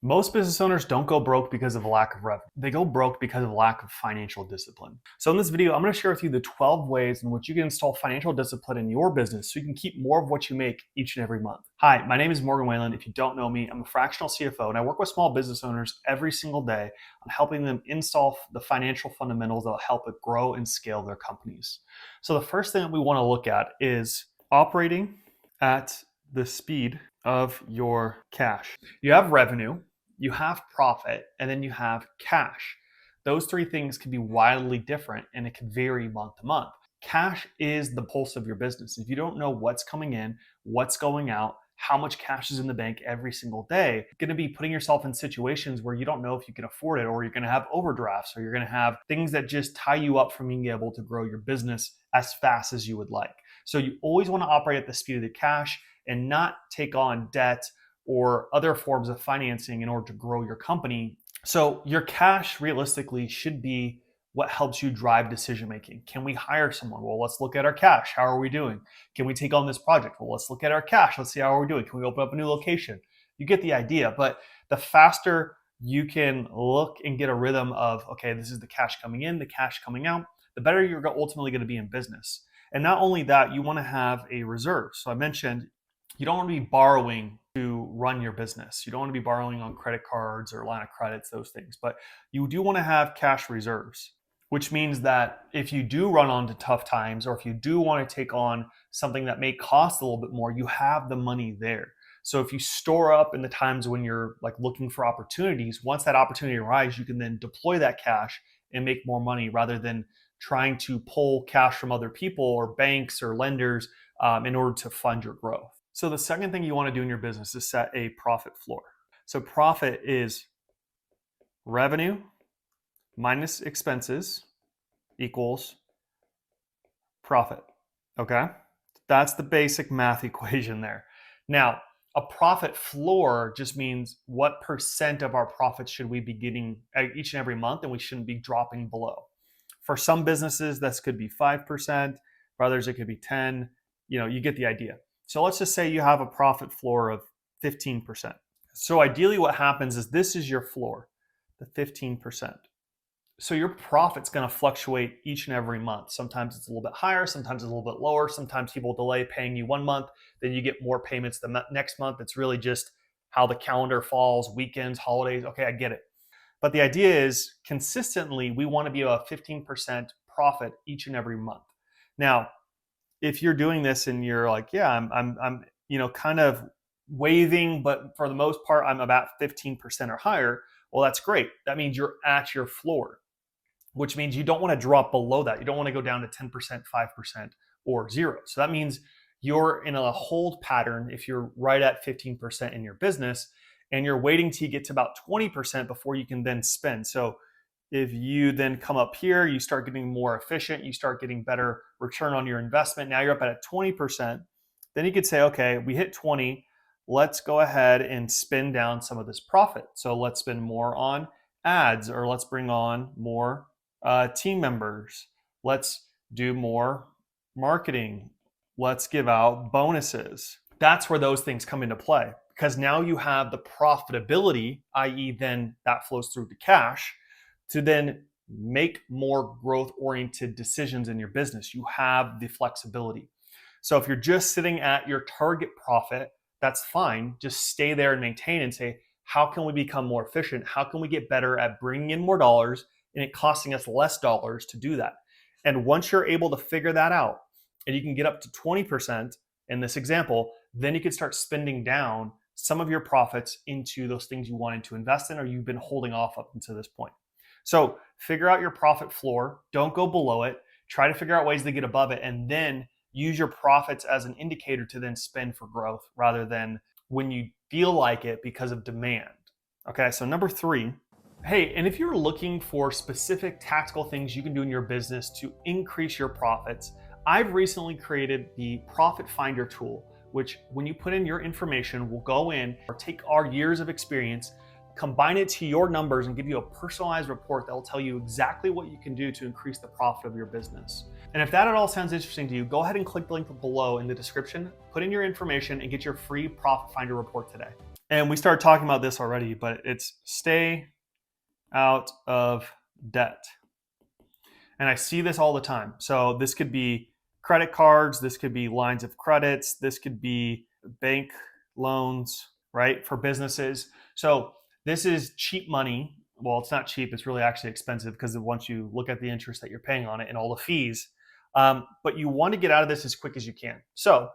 Most business owners don't go broke because of a lack of revenue. They go broke because of a lack of financial discipline. So in this video, I'm going to share with you the 12 ways in which you can install financial discipline in your business so you can keep more of what you make each and every month. Hi, my name is Morgan Whalen. If you don't know me, I'm a fractional CFO and I work with small business owners every single day on helping them install the financial fundamentals that will help it grow and scale their companies. So the first thing that we want to look at is operating at the speed of your cash. You have revenue, you have profit, and then you have cash. Those three things can be wildly different and it can vary month to month. Cash is the pulse of your business. If you don't know what's coming in, what's going out, how much cash is in the bank every single day, you're going to be putting yourself in situations where you don't know if you can afford it, or you're going to have overdrafts, or you're going to have things that just tie you up from being able to grow your business as fast as you would like. So you always want to operate at the speed of the cash and not take on debt or other forms of financing in order to grow your company. So your cash realistically should be what helps you drive decision making. Can we hire someone? Well, let's look at our cash. How are we doing? Can we take on this project? Well, let's look at our cash. Let's see how we're doing. Can we open up a new location? You get the idea. But the faster you can look and get a rhythm of, okay, this is the cash coming in, the cash coming out, the better you're ultimately going to be in business. And not only that, you want to have a reserve. So I mentioned you don't want to be borrowing to run your business. You don't want to be borrowing on credit cards or line of credits, those things. But you do want to have cash reserves, which means that if you do run onto tough times, or if you do want to take on something that may cost a little bit more, you have the money there. So if you store up in the times when you're like looking for opportunities, once that opportunity arises, you can then deploy that cash and make more money rather than trying to pull cash from other people or banks or lenders in order to fund your growth. So the second thing you want to do in your business is set a profit floor. So profit is revenue minus expenses equals profit. Okay? That's the basic math equation there. Now, a profit floor just means what percent of our profits should we be getting each and every month, and we shouldn't be dropping below. For some businesses, this could be 5%. For others, it could be 10. You get the idea. So let's just say you have a profit floor of 15%. So ideally what happens is this is your floor, the 15%. So your profit's going to fluctuate each and every month. Sometimes it's a little bit higher, sometimes it's a little bit lower. Sometimes people delay paying you 1 month, then you get more payments the next month. It's really just how the calendar falls, weekends, holidays. Okay, I get it. But the idea is consistently, we want to be a 15% profit each and every month. Now, if you're doing this and you're like, yeah, I'm kind of waving, but for the most part, I'm about 15% or higher. Well, that's great. That means you're at your floor, which means you don't want to drop below that. You don't want to go down to 10%, 5%, or 0. So that means you're in a hold pattern if you're right at 15% in your business, and you're waiting till you get to about 20% before you can then spend. So if you then come up here, you start getting more efficient, you start getting better return on your investment. Now you're up at 20%. Then you could say, okay, we hit 20. Let's go ahead and spend down some of this profit. So let's spend more on ads, or let's bring on more team members. Let's do more marketing. Let's give out bonuses. That's where those things come into play, because now you have the profitability, i.e. then that flows through to cash, to then make more growth-oriented decisions in your business. You have the flexibility. So if you're just sitting at your target profit, that's fine. Just stay there and maintain and say, how can we become more efficient? How can we get better at bringing in more dollars and it costing us less dollars to do that? And once you're able to figure that out and you can get up to 20% in this example, then you can start spending down some of your profits into those things you wanted to invest in or you've been holding off up until this point. So figure out your profit floor. Don't go below it. Try to figure out ways to get above it, and then use your profits as an indicator to then spend for growth rather than when you feel like it because of demand. Okay, so number 3. Hey, and if you're looking for specific tactical things you can do in your business to increase your profits, I've recently created the Profit Finder tool, which when you put in your information, will go in or take our years of experience, combine it to your numbers, and give you a personalized report that will tell you exactly what you can do to increase the profit of your business. And if that at all sounds interesting to you, go ahead and click the link below in the description, put in your information, and get your free Profit Finder report today. And we started talking about this already, but it's stay out of debt. And I see this all the time. So this could be credit cards, this could be lines of credits, this could be bank loans, right, for businesses. So this is cheap money. Well, it's not cheap, it's really actually expensive because once you look at the interest that you're paying on it and all the fees. But you want to get out of this as quick as you can. So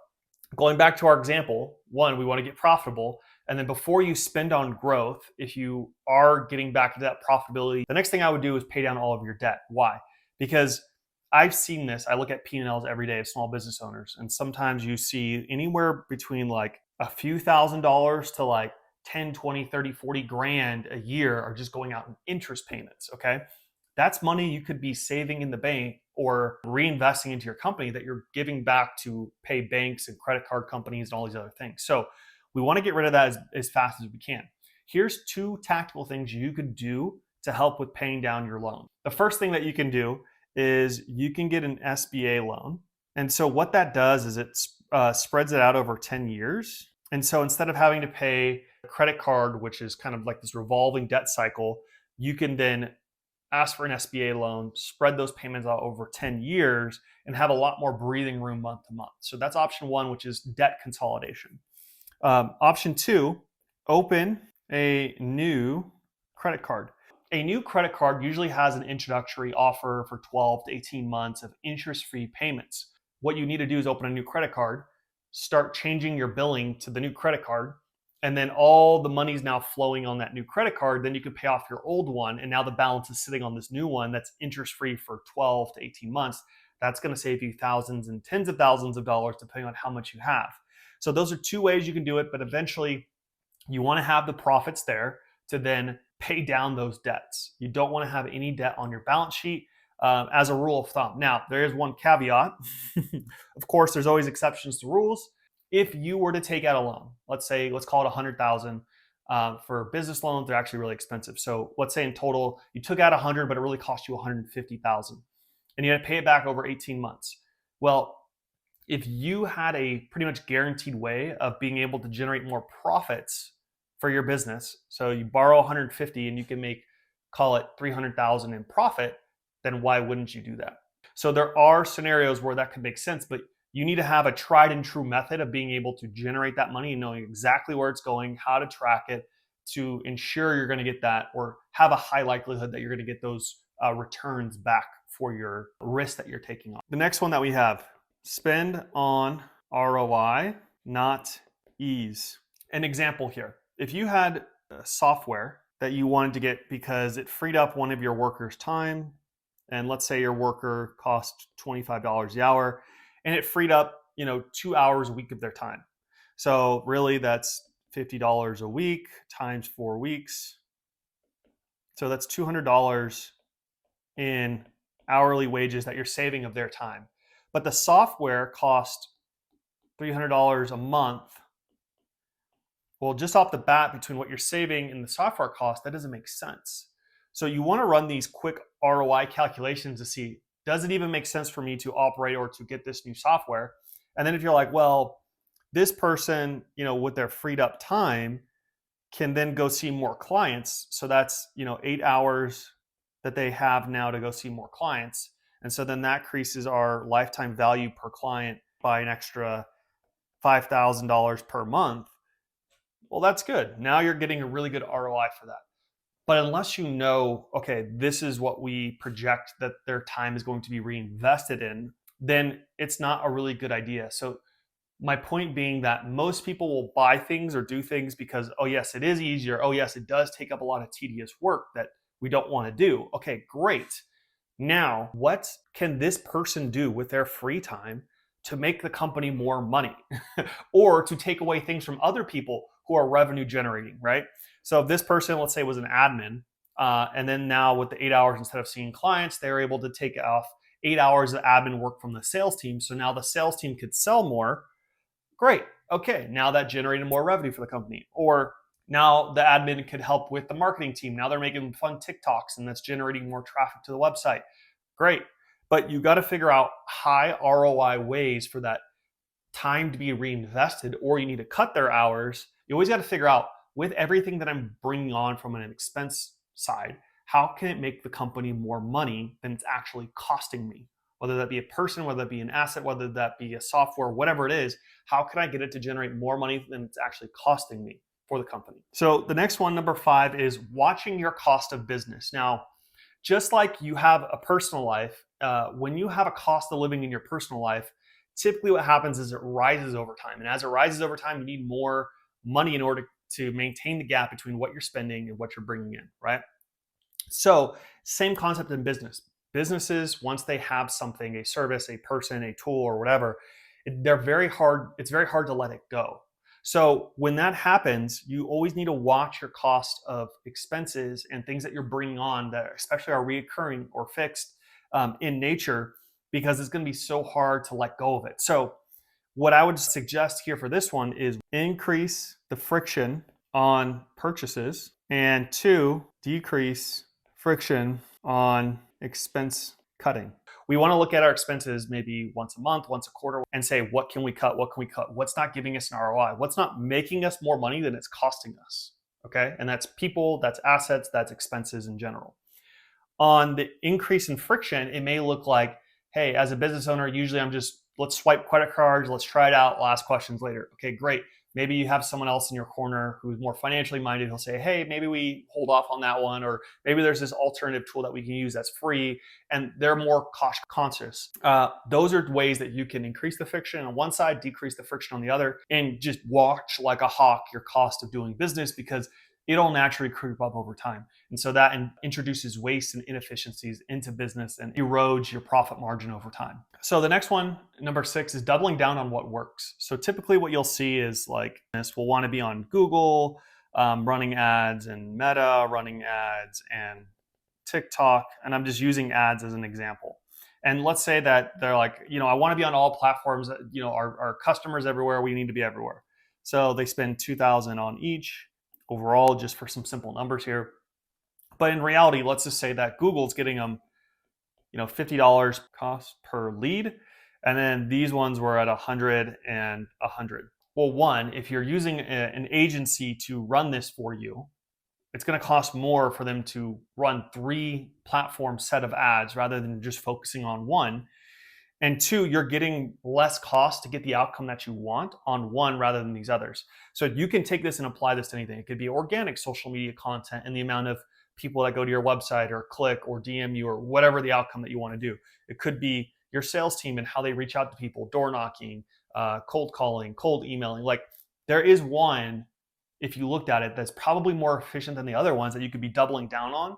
going back to our example, one, we want to get profitable. And then before you spend on growth, if you are getting back to that profitability, the next thing I would do is pay down all of your debt. Why? Because I've seen this. I look at P&Ls every day of small business owners, and sometimes you see anywhere between like a few $1,000s to like 10, 20, 30, 40 grand a year are just going out in interest payments, okay? That's money you could be saving in the bank or reinvesting into your company that you're giving back to pay banks and credit card companies and all these other things. So we want to get rid of that as fast as we can. Here's 2 tactical things you could do to help with paying down your loan. The first thing that you can do is you can get an SBA loan. And so what that does is it spreads it out over 10 years. And so instead of having to pay a credit card, which is kind of like this revolving debt cycle, you can then ask for an SBA loan, spread those payments out over 10 years, and have a lot more breathing room month to month. So that's option 1, which is debt consolidation. Option 2, open a new credit card. A new credit card usually has an introductory offer for 12 to 18 months of interest-free payments. What you need to do is open a new credit card, start changing your billing to the new credit card, and then all the money's now flowing on that new credit card. Then you can pay off your old one, and now the balance is sitting on this new one that's interest-free for 12 to 18 months. That's going to save you thousands and tens of thousands of dollars depending on how much you have. So those are 2 ways you can do it, but eventually you want to have the profits there to then pay down those debts. You don't want to have any debt on your balance sheet as a rule of thumb. Now, there is one caveat. Of course, there's always exceptions to rules. If you were to take out a loan, let's call it $100,000 for business loans, they're actually really expensive. So let's say in total, you took out 100, but it really cost you $150,000 and you had to pay it back over 18 months. Well, if you had a pretty much guaranteed way of being able to generate more profits for your business, so you borrow 150 and you can make, call it 300,000 in profit, then why wouldn't you do that? So there are scenarios where that could make sense, but you need to have a tried and true method of being able to generate that money and knowing exactly where it's going, how to track it to ensure you're going to get that or have a high likelihood that you're going to get those returns back for your risk that you're taking on. The next one that we have, spend on ROI, not ease. An example here. If you had software that you wanted to get because it freed up one of your workers' time, and let's say your worker cost $25 the hour, and it freed up 2 hours a week of their time. So really that's $50 a week times 4 weeks. So that's $200 in hourly wages that you're saving of their time. But the software cost $300 a month. Well, just off the bat, between what you're saving and the software cost, that doesn't make sense. So you want to run these quick ROI calculations to see, does it even make sense for me to operate or to get this new software? And then if you're like, well, this person, with their freed up time can then go see more clients. So that's, 8 hours that they have now to go see more clients. And so then that increases our lifetime value per client by an extra $5,000 per month. Well, that's good. Now you're getting a really good ROI for that. But unless you know, okay, this is what we project that their time is going to be reinvested in, then it's not a really good idea. So my point being that most people will buy things or do things because, oh yes, it is easier. Oh yes, it does take up a lot of tedious work that we don't want to do. Okay, great. Now, what can this person do with their free time to make the company more money or to take away things from other people who are revenue generating, right? So if this person, let's say, was an admin, and then now with the 8 hours, instead of seeing clients, they're able to take off 8 hours of admin work from the sales team. So now the sales team could sell more. Great. Okay, now that generated more revenue for the company. Or now the admin could help with the marketing team. Now they're making fun TikToks and that's generating more traffic to the website. Great. But you got to figure out high ROI ways for that time to be reinvested, or you need to cut their hours. You always got to figure out with everything that I'm bringing on from an expense side, how can it make the company more money than it's actually costing me? Whether that be a person, whether that be an asset, whether that be a software, whatever it is, how can I get it to generate more money than it's actually costing me for the company? So the next one, number 5, is watching your cost of business. Now, just like you have a personal life, when you have a cost of living in your personal life, typically what happens is it rises over time. And as it rises over time, you need more money in order to maintain the gap between what you're spending and what you're bringing in, right? So, same concept in business. Businesses, once they have something, a service, a person, a tool, or whatever, they're very hard. It's very hard to let it go. So when that happens, you always need to watch your cost of expenses and things that you're bringing on that especially are recurring or fixed in nature, because it's going to be so hard to let go of it. So what I would suggest here for this one is increase the friction on purchases, and 2, decrease friction on expense cutting. We want to look at our expenses maybe once a month, once a quarter, and say, what can we cut? What can we cut? What's not giving us an ROI? What's not making us more money than it's costing us? Okay. And that's people, that's assets, that's expenses in general. On the increase in friction, it may look like, hey, as a business owner, usually let's swipe credit cards, let's try it out, I'll ask questions later. Okay, great. Maybe you have someone else in your corner who's more financially minded. He'll say, hey, maybe we hold off on that one, or maybe there's this alternative tool that we can use that's free, and they're more cost conscious. Those are ways that you can increase the friction on one side, decrease the friction on the other, and just watch like a hawk your cost of doing business, because it'll naturally creep up over time. And so that introduces waste and inefficiencies into business and erodes your profit margin over time. So the next one, number 6, is doubling down on what works. So typically what you'll see is like this, we'll want to be on Google, running ads, and Meta, running ads, and TikTok. And I'm just using ads as an example. And let's say that they're like, I want to be on all platforms, our customers everywhere, we need to be everywhere. So they spend $2,000 on each overall, just for some simple numbers here. But in reality, let's just say that Google's getting them, $50 cost per lead. And then these ones were at 100 and 100. Well, one, if you're using an agency to run this for you, it's going to cost more for them to run 3 platform set of ads rather than just focusing on one. And 2, you're getting less cost to get the outcome that you want on one rather than these others. So you can take this and apply this to anything. It could be organic social media content and the amount of people that go to your website or click or DM you or whatever the outcome that you want to do. It could be your sales team and how they reach out to people, door knocking, cold calling, cold emailing. Like, there is one, if you looked at it, that's probably more efficient than the other ones that you could be doubling down on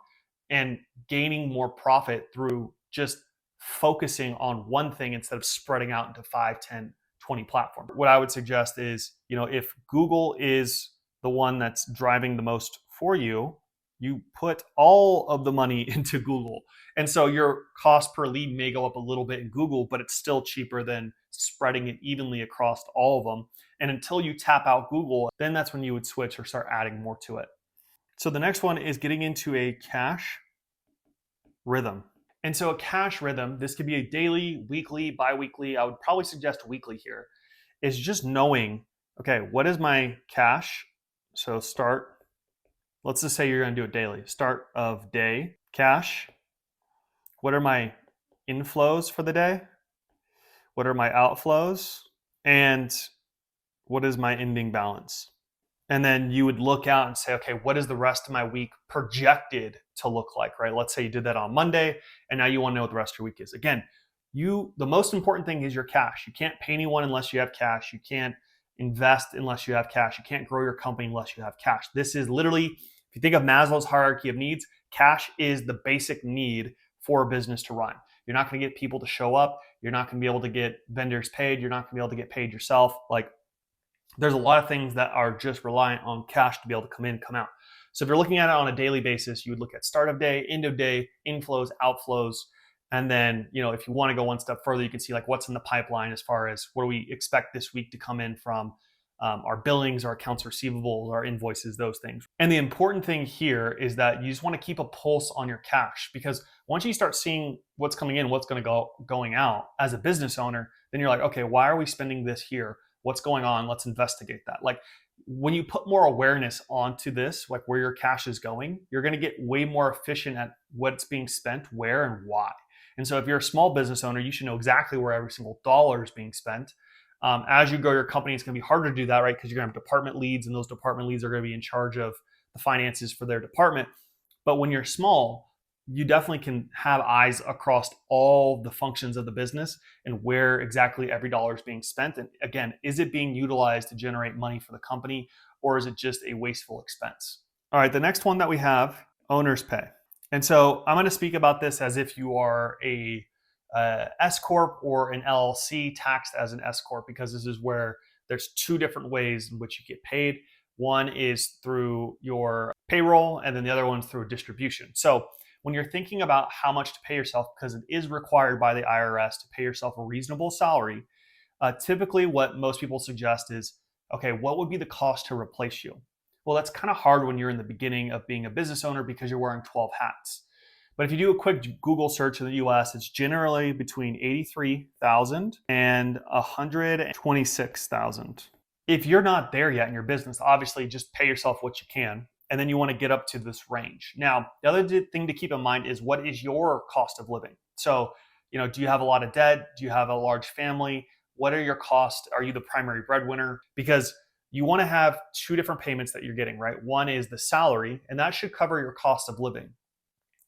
and gaining more profit through just focusing on one thing instead of spreading out into 5, 10, 20 platforms. What I would suggest is, if Google is the one that's driving the most for you, you put all of the money into Google. And so your cost per lead may go up a little bit in Google, but it's still cheaper than spreading it evenly across all of them. And until you tap out Google, then that's when you would switch or start adding more to it. So the next one is getting into a cash rhythm. And so a cash rhythm, this could be a daily, weekly, bi-weekly, I would probably suggest weekly here, is just knowing, okay, what is my cash? So let's just say you're going to do it daily. Start of day, cash. What are my inflows for the day? What are my outflows? And what is my ending balance? And then you would look out and say, okay, what is the rest of my week projected to look like, right? Let's say you did that on Monday, and now you want to know what the rest of your week is. Again, the most important thing is your cash. You can't pay anyone unless you have cash. You can't invest unless you have cash. You can't grow your company unless you have cash. This is literally, if you think of Maslow's hierarchy of needs, cash is the basic need for a business to run. You're not going to get people to show up. You're not going to be able to get vendors paid. You're not going to be able to get paid yourself. Like, there's a lot of things that are just reliant on cash to be able to come in, come out. So if you're looking at it on a daily basis, you would look at start of day, end of day, inflows, outflows. And then, if you want to go one step further, you can see like what's in the pipeline as far as what do we expect this week to come in from our billings, our accounts receivable, our invoices, those things. And the important thing here is that you just want to keep a pulse on your cash, because once you start seeing what's coming in, what's going to going out as a business owner, then you're like, okay, why are we spending this here? What's going on? Let's investigate that. Like, when you put more awareness onto this, like where your cash is going, you're going to get way more efficient at what's being spent, where, and why. And so if you're a small business owner, you should know exactly where every single dollar is being spent. As you grow your company, it's going to be harder to do that, right? Because you're going to have department leads, and those department leads are going to be in charge of the finances for their department. But when you're small, you definitely can have eyes across all the functions of the business and where exactly every dollar is being spent. And again, is it being utilized to generate money for the company, or is it just a wasteful expense? All right, the next one that we have, owner's pay. And so I'm going to speak about this as if you are a S corp or an LLC taxed as an S corp, because this is where there's two different ways in which you get paid. One is through your payroll, and then the other one's through distribution. So when you're thinking about how much to pay yourself, because it is required by the IRS to pay yourself a reasonable salary, typically what most people suggest is, okay, what would be the cost to replace you? Well, that's kind of hard when you're in the beginning of being a business owner because you're wearing 12 hats. But if you do a quick Google search in the US, it's generally between $83,000 and $126,000. If you're not there yet in your business, obviously just pay yourself what you can, and then you want to get up to this range. Now, the other thing to keep in mind is, what is your cost of living? So, do you have a lot of debt? Do you have a large family? What are your costs? Are you the primary breadwinner? Because you want to have two different payments that you're getting, right? One is the salary, and that should cover your cost of living.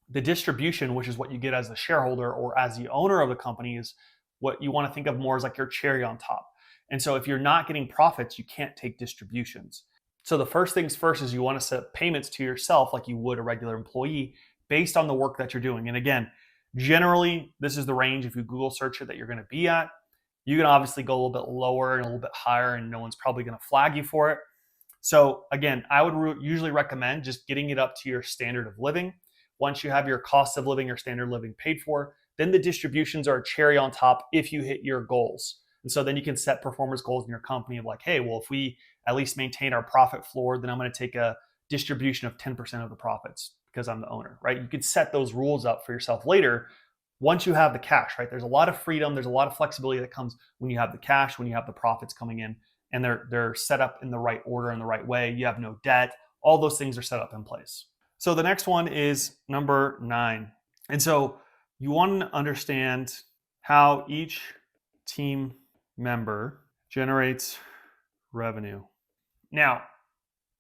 The distribution, which is what you get as the shareholder or as the owner of the company, is what you want to think of more as like your cherry on top. And so if you're not getting profits, you can't take distributions. So the first things first is you want to set payments to yourself like you would a regular employee based on the work that you're doing. And again, generally, this is the range, if you Google search it, that you're going to be at. You can obviously go a little bit lower and a little bit higher, and no one's probably going to flag you for it. So again, I would usually recommend just getting it up to your standard of living. Once you have your cost of living or standard living paid for, then the distributions are a cherry on top if you hit your goals. And so then you can set performance goals in your company of like, hey, well, if we at least maintain our profit floor, then I'm going to take a distribution of 10% of the profits because I'm the owner, right? You could set those rules up for yourself later once you have the cash, right? There's a lot of freedom. There's a lot of flexibility that comes when you have the cash, when you have the profits coming in, and they're set up in the right order, in the right way. You have no debt. All those things are set up in place. So the next one is number 9. And so you want to understand how each team member generates revenue. Now,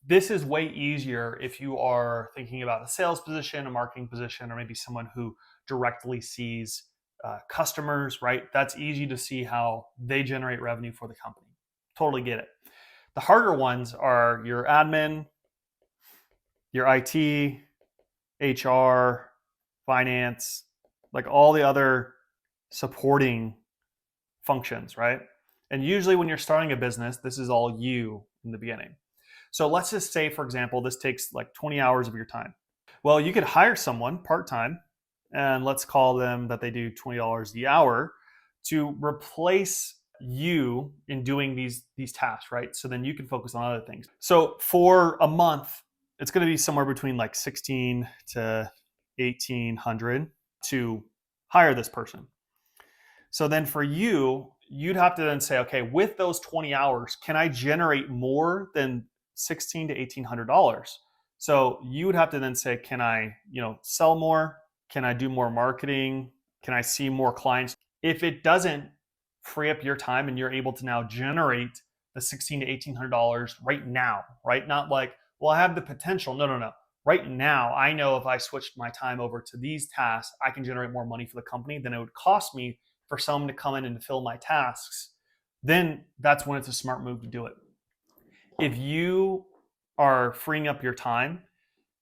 this is way easier if you are thinking about a sales position, a marketing position, or maybe someone who directly sees customers, right? That's easy to see how they generate revenue for the company. Totally get it. The harder ones are your admin, your IT, HR, finance, like all the other supporting functions, right? And usually when you're starting a business, this is all you in the beginning. So let's just say, for example, this takes like 20 hours of your time. Well, you could hire someone part-time, and let's call them that they do $20 the hour to replace you in doing these tasks, right? So then you can focus on other things. So for a month, it's going to be somewhere between like 16 to 1800 to hire this person. So then for you, you'd have to then say, okay, with those 20 hours, can I generate more than $1,600 to $1,800? So you would have to then say, can I, sell more? Can I do more marketing? Can I see more clients? If it doesn't free up your time and you're able to now generate the $1,600 to $1,800 right now, right? Not like, well, I have the potential. No. Right now, I know if I switched my time over to these tasks, I can generate more money for the company than it would cost me for someone to come in and fill my tasks. Then that's when it's a smart move to do it. If you are freeing up your time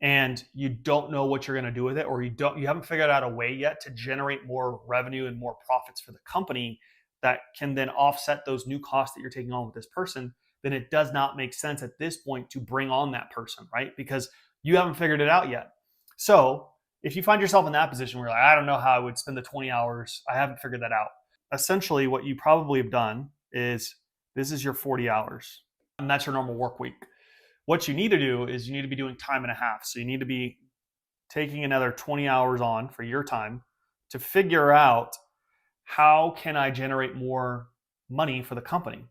and you don't know what you're going to do with it, or you haven't figured out a way yet to generate more revenue and more profits for the company that can then offset those new costs that you're taking on with this person, then it does not make sense at this point to bring on that person, right? Because you haven't figured it out yet. So if you find yourself in that position where you're like, I don't know how I would spend the 20 hours, I haven't figured that out. Essentially, what you probably have done is this is your 40 hours, and that's your normal work week. What you need to do is you need to be doing time and a half. So you need to be taking another 20 hours on for your time to figure out, how can I generate more money for the company?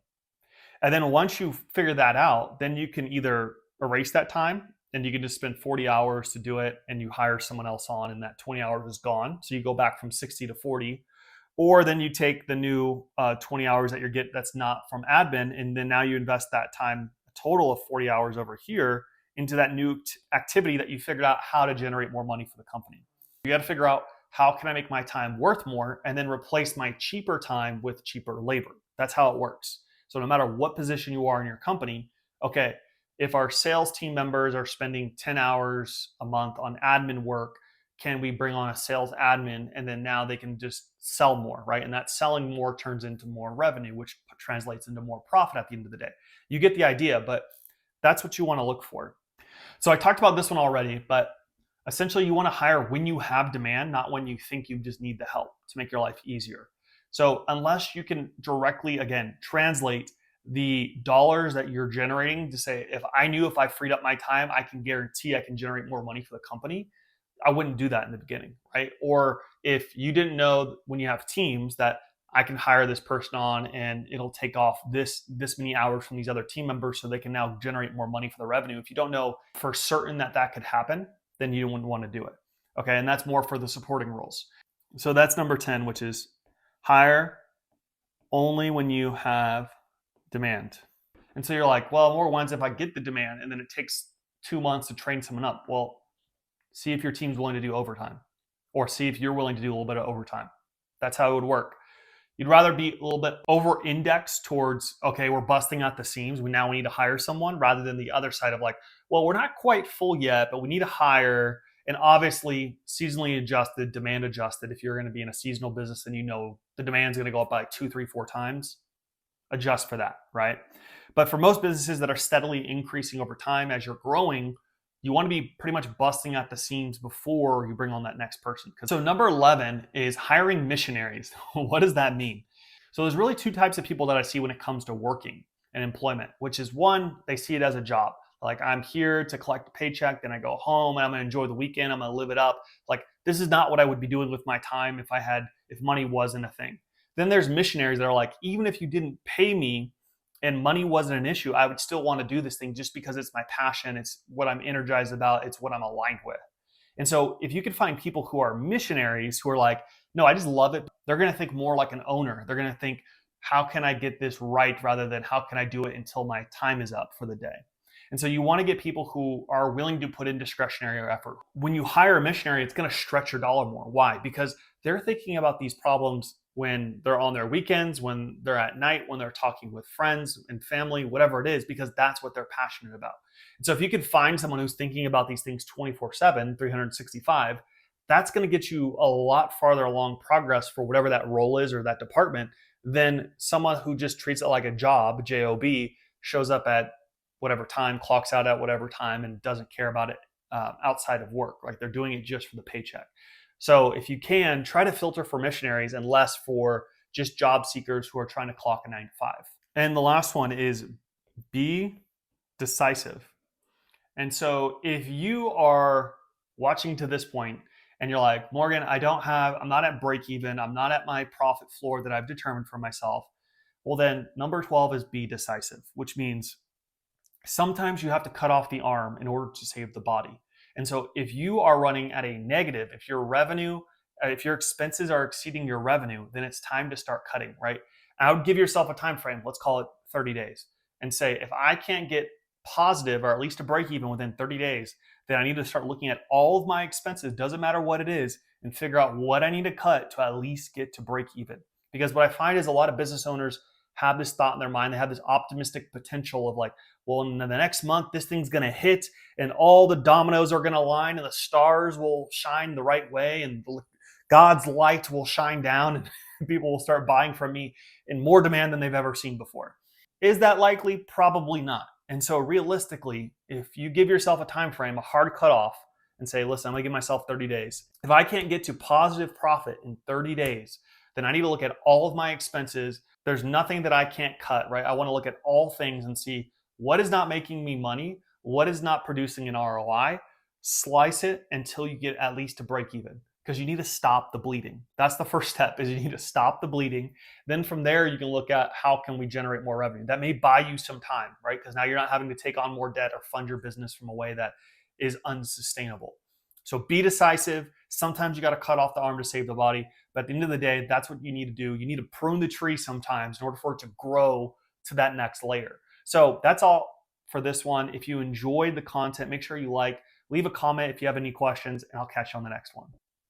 And then once you figure that out, then you can either erase that time and you can just spend 40 hours to do it and you hire someone else on and that 20 hours is gone. So you go back from 60 to 40. Or then you take the new 20 hours that you get that's not from admin, and then now you invest that time, a total of 40 hours over here, into that new activity that you figured out how to generate more money for the company. You got to figure out, how can I make my time worth more, and then replace my cheaper time with cheaper labor. That's how it works. So no matter what position you are in your company, okay, if our sales team members are spending 10 hours a month on admin work, can we bring on a sales admin and then now they can just sell more, right? And that selling more turns into more revenue, which translates into more profit at the end of the day. You get the idea, but that's what you want to look for. So I talked about this one already, but essentially you want to hire when you have demand, not when you think you just need the help to make your life easier. So unless you can directly, again, translate the dollars that you're generating to say, if I knew if I freed up my time, I can guarantee I can generate more money for the company, I wouldn't do that in the beginning, right? Or if you didn't know when you have teams that I can hire this person on and it'll take off this many hours from these other team members so they can now generate more money for the revenue. If you don't know for certain that that could happen, then you wouldn't want to do it. Okay, and that's more for the supporting roles. So that's number 10, which is hire only when you have demand. And so you're like, well, more ones if I get the demand and then it takes 2 months to train someone up. Well, see if your team's willing to do overtime, or see if you're willing to do a little bit of overtime. That's how it would work. You'd rather be a little bit over-indexed towards, okay, we're busting out the seams, we need to hire someone, rather than the other side of like, well, we're not quite full yet, but we need to hire. And obviously, seasonally adjusted, demand adjusted. If you're going to be in a seasonal business and you know the demand's going to go up by 2, 3, 4 times, adjust for that, right? But for most businesses that are steadily increasing over time as you're growing, you want to be pretty much busting out the seams before you bring on that next person. So number 11 is hiring missionaries. What does that mean? So there's really 2 types of people that I see when it comes to working and employment, which is one, they see it as a job. Like, I'm here to collect a paycheck, then I go home and I'm going to enjoy the weekend. I'm going to live it up. Like, this is not what I would be doing with my time if money wasn't a thing. Then there's missionaries that are like, even if you didn't pay me and money wasn't an issue, I would still want to do this thing just because it's my passion. It's what I'm energized about. It's what I'm aligned with. And so if you could find people who are missionaries who are like, no, I just love it. They're going to think more like an owner. They're going to think, how can I get this right, rather than how can I do it until my time is up for the day. And so you want to get people who are willing to put in discretionary effort. When you hire a missionary, it's going to stretch your dollar more. Why? Because they're thinking about these problems when they're on their weekends, when they're at night, when they're talking with friends and family, whatever it is, because that's what they're passionate about. And so if you could find someone who's thinking about these things 24/7, 365, that's going to get you a lot farther along progress for whatever that role is or that department than someone who just treats it like a job, J-O-B, shows up at whatever time, clocks out at whatever time, and doesn't care about it outside of work. Like, they're doing it just for the paycheck. So if you can, try to filter for missionaries and less for just job seekers who are trying to clock a 9 to 5. And the last one is be decisive. And so if you are watching to this point and you're like, Morgan, I'm not at break even, I'm not at my profit floor that I've determined for myself. Well, then number 12 is be decisive, which means sometimes you have to cut off the arm in order to save the body. And so if you are running at a negative, if your expenses are exceeding your revenue, then it's time to start cutting, right? I would give yourself a time frame, let's call it 30 days, and say, if I can't get positive or at least a break even within 30 days, then I need to start looking at all of my expenses, doesn't matter what it is, and figure out what I need to cut to at least get to break even. Because what I find is a lot of business owners have this thought in their mind. They have this optimistic potential of like, well, in the next month, this thing's going to hit and all the dominoes are going to align and the stars will shine the right way and God's light will shine down and people will start buying from me in more demand than they've ever seen before. Is that likely? Probably not. And so realistically, if you give yourself a time frame, a hard cutoff, and say, listen, I'm going to give myself 30 days. If I can't get to positive profit in 30 days, then I need to look at all of my expenses. There's nothing that I can't cut, right? I want to look at all things and see what is not making me money, what is not producing an ROI, slice it until you get at least to break even. because you need to stop the bleeding. That's the first step, is you need to stop the bleeding. Then from there, you can look at how can we generate more revenue. That may buy you some time, right? Because now you're not having to take on more debt or fund your business from a way that is unsustainable. So be decisive. Sometimes you got to cut off the arm to save the body. But at the end of the day, that's what you need to do. You need to prune the tree sometimes in order for it to grow to that next layer. So that's all for this one. If you enjoyed the content, make sure you leave a comment if you have any questions, and I'll catch you on the next one.